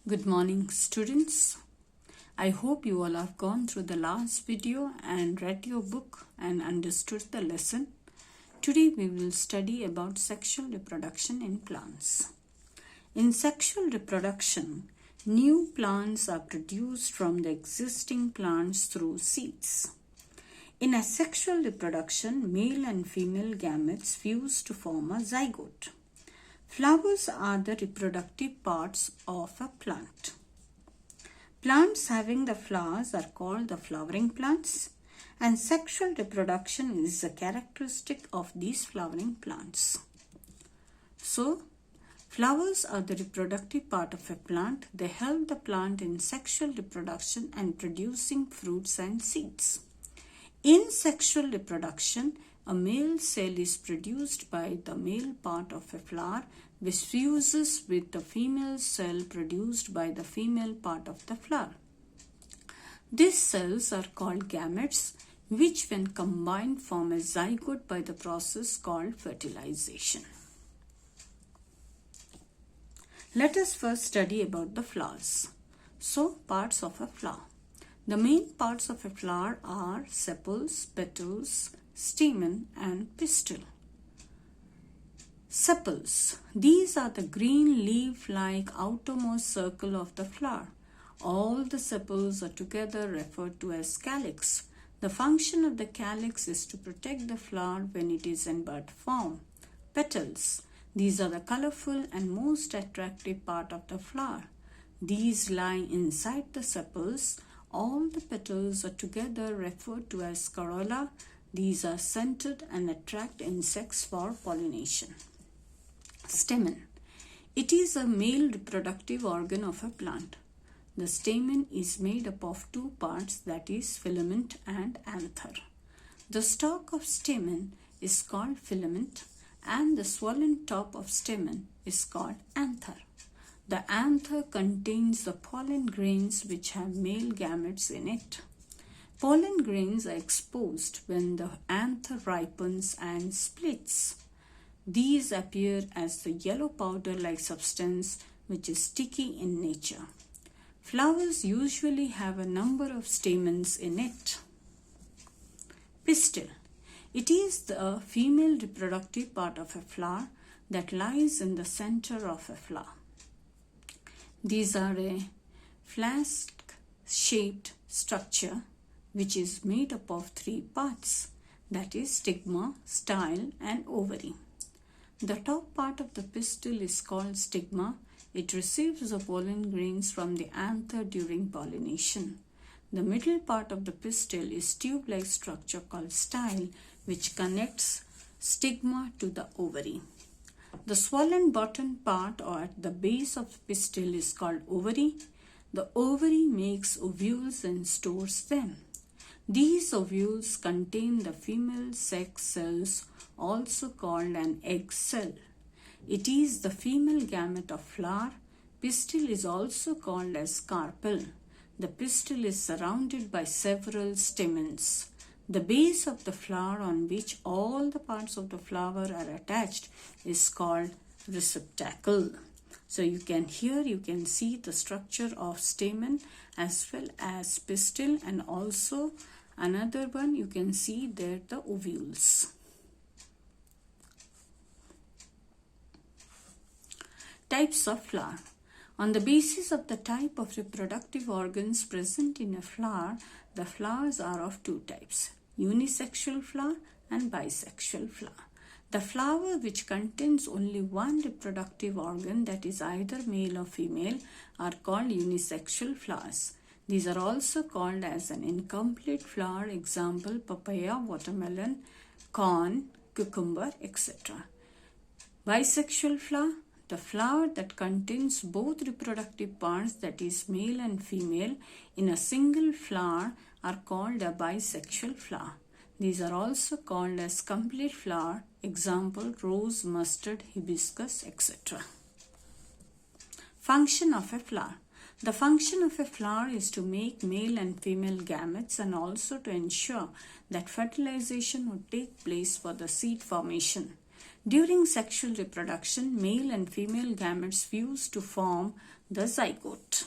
Good morning, students. I hope you all have gone through the last video and read your book and understood the lesson. Today we will study about sexual reproduction in plants. In sexual reproduction, new plants are produced from the existing plants through seeds. In asexual reproduction, male and female gametes fuse to form a zygote. Flowers are the reproductive parts of a plant. Plants having the flowers are called the flowering plants, and sexual reproduction is a characteristic of these flowering plants. So, flowers are the reproductive part of a plant. They help the plant in sexual reproduction and producing fruits and seeds. In sexual reproduction, a male cell is produced by the male part of a flower which fuses with the female cell produced by the female part of the flower. These cells are called gametes, which when combined form a zygote by the process called fertilization. Let us first study about the flowers. So, parts of a flower. The main parts of a flower are sepals, petals, stamen and pistil. Sepals. These are the green leaf-like outermost circle of the flower. All the sepals are together referred to as calyx. The function of the calyx is to protect the flower when it is in bud form. Petals. These are the colorful and most attractive part of the flower. These lie inside the sepals. All the petals are together referred to as corolla. These are scented and attract insects for pollination. Stamen. It is a male reproductive organ of a plant. The stamen is made up of two parts, that is filament and anther. The stalk of stamen is called filament and the swollen top of stamen is called anther. The anther contains the pollen grains which have male gametes in it. Pollen grains are exposed when the anther ripens and splits. These appear as the yellow powder-like substance which is sticky in nature. Flowers usually have a number of stamens in it. Pistil. It is the female reproductive part of a flower that lies in the center of a flower. These are a flask-shaped structure which is made up of three parts, that is stigma, style and ovary. The top part of the pistil is called stigma. It receives the pollen grains from the anther during pollination. The middle part of the pistil is tube-like structure called style which connects stigma to the ovary. The swollen bottom part or at the base of the pistil is called ovary. The ovary makes ovules and stores them. These ovules contain the female sex cells, also called an egg cell. It is the female gamete of flower. Pistil is also called as carpel. The pistil is surrounded by several stamens. The base of the flower on which all the parts of the flower are attached is called receptacle. So you can see the structure of stamen as well as pistil, and also another one you can see there the ovules. Types of flower. On the basis of the type of reproductive organs present in a flower, the flowers are of two types, unisexual flower and bisexual flower. The flower which contains only one reproductive organ, that is either male or female, are called unisexual flowers. These are also called as an incomplete flower, example papaya, watermelon, corn, cucumber, etc. Bisexual flower. The flower that contains both reproductive parts, that is male and female, in a single flower are called a bisexual flower. These are also called as complete flower, example rose, mustard, hibiscus, etc. Function of a flower. The function of a flower is to make male and female gametes and also to ensure that fertilization would take place for the seed formation. During sexual reproduction, male and female gametes fuse to form the zygote.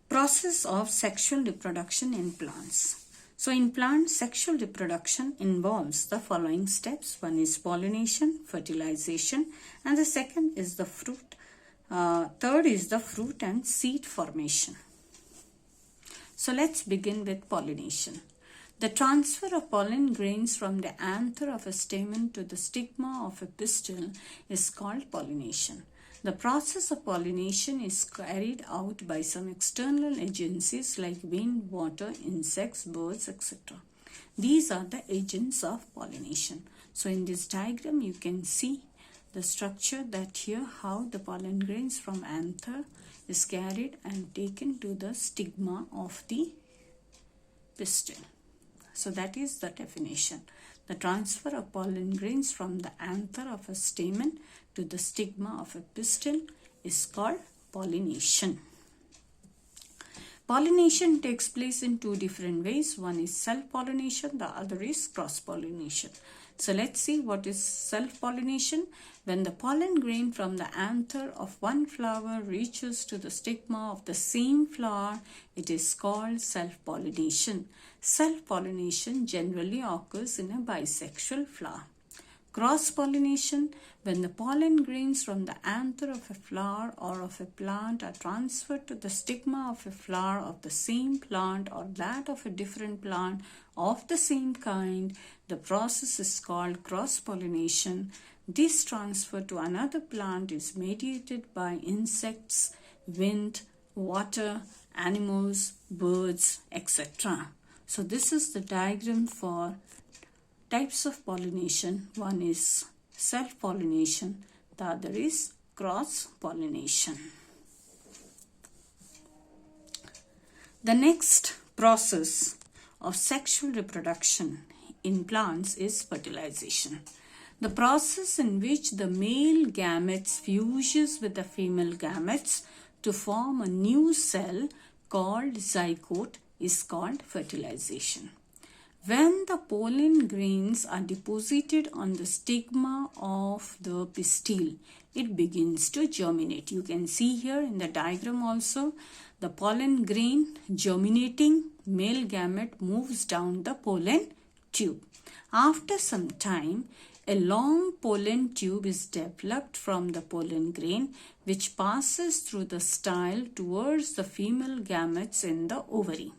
Process of sexual reproduction in plants. So in plants, sexual reproduction involves the following steps. One is pollination, fertilization, and the second is the fruit. Third is the fruit and seed formation. So let's begin with pollination. The transfer of pollen grains from the anther of a stamen to the stigma of a pistil is called pollination. The process of pollination is carried out by some external agencies like wind, water, insects, birds, etc. These are the agents of pollination. So in this diagram you can see the structure that here how the pollen grains from anther is carried and taken to the stigma of the pistil. So that is the definition. The transfer of pollen grains from the anther of a stamen to the stigma of a pistil is called pollination. Pollination takes place in two different ways. One is self-pollination, the other is cross-pollination. So let's see what is self-pollination. When the pollen grain from the anther of one flower reaches to the stigma of the same flower, it is called self-pollination. Self-pollination generally occurs in a bisexual flower. Cross-pollination, when the pollen grains from the anther of a flower or of a plant are transferred to the stigma of a flower of the same plant or that of a different plant of the same kind, the process is called cross-pollination. This transfer to another plant is mediated by insects, wind, water, animals, birds, etc. So this is the diagram for types of pollination. One is self-pollination, the other is cross-pollination. The next process of sexual reproduction in plants is fertilization. The process in which the male gametes fuses with the female gametes to form a new cell called zygote is called fertilization. When the pollen grains are deposited on the stigma of the pistil, it begins to germinate. You can see here in the diagram also, the pollen grain germinating male gamete moves down the pollen tube. After some time, a long pollen tube is developed from the pollen grain which passes through the style towards the female gametes in the ovary.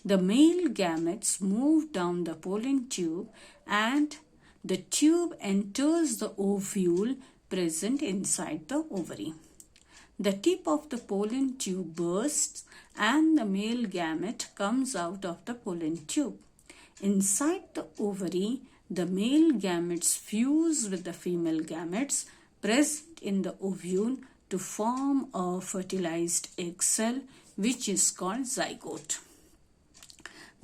The male gametes move down the pollen tube and the tube enters the ovule present inside the ovary. The tip of the pollen tube bursts and the male gamete comes out of the pollen tube. Inside the ovary, the male gametes fuse with the female gametes present in the ovule to form a fertilized egg cell which is called zygote.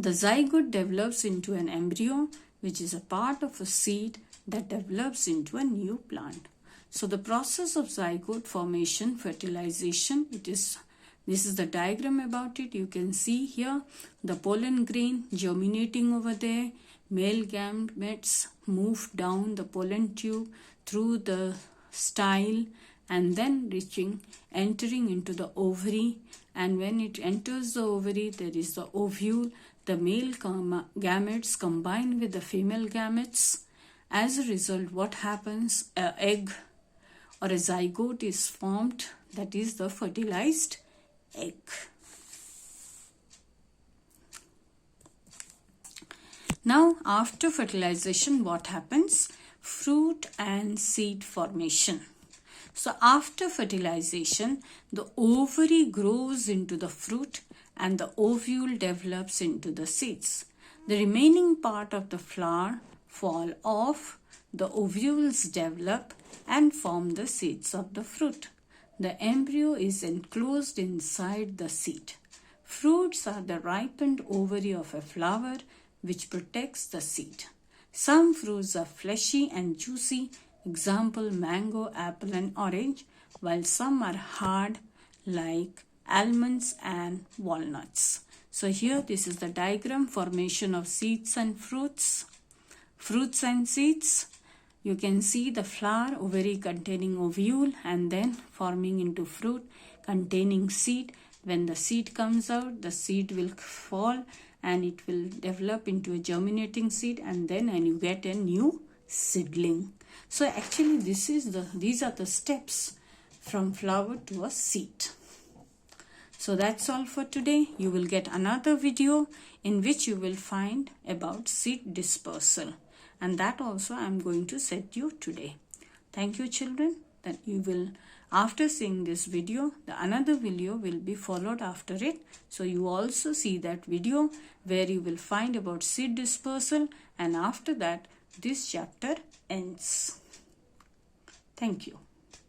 The zygote develops into an embryo which is a part of a seed that develops into a new plant. So the process of zygote formation, fertilization, this is the diagram about it. You can see here the pollen grain germinating over there. Male gametes move down the pollen tube through the style and then entering into the ovary. And when it enters the ovary, there is the ovule. The male gametes combine with the female gametes. As a result, what happens? An egg or a zygote is formed, that is the fertilized egg. Now, after fertilization, what happens? Fruit and seed formation. So, after fertilization, the ovary grows into the fruit and the ovule develops into the seeds. The remaining part of the flower fall off, the ovules develop and form the seeds of the fruit. The embryo is enclosed inside the seed. Fruits are the ripened ovary of a flower which protects the seed. Some fruits are fleshy and juicy, example mango, apple and orange, while some are hard like almonds and walnuts. So here this is the diagram, formation of seeds and fruits. fruits and seeds. You can see the flower, ovary containing ovule and then forming into fruit containing seed. When the seed comes out, the seed will fall and it will develop into a germinating seed, and you get a new seedling. So actually these are the steps from flower to a seed. So that's all for today. You will get another video in which you will find about seed dispersal, and that also I am going to set you today. Thank you children. That you will, after seeing this video, the another video will be followed after it. So you also see that video where you will find about seed dispersal, and after that this chapter ends. Thank you.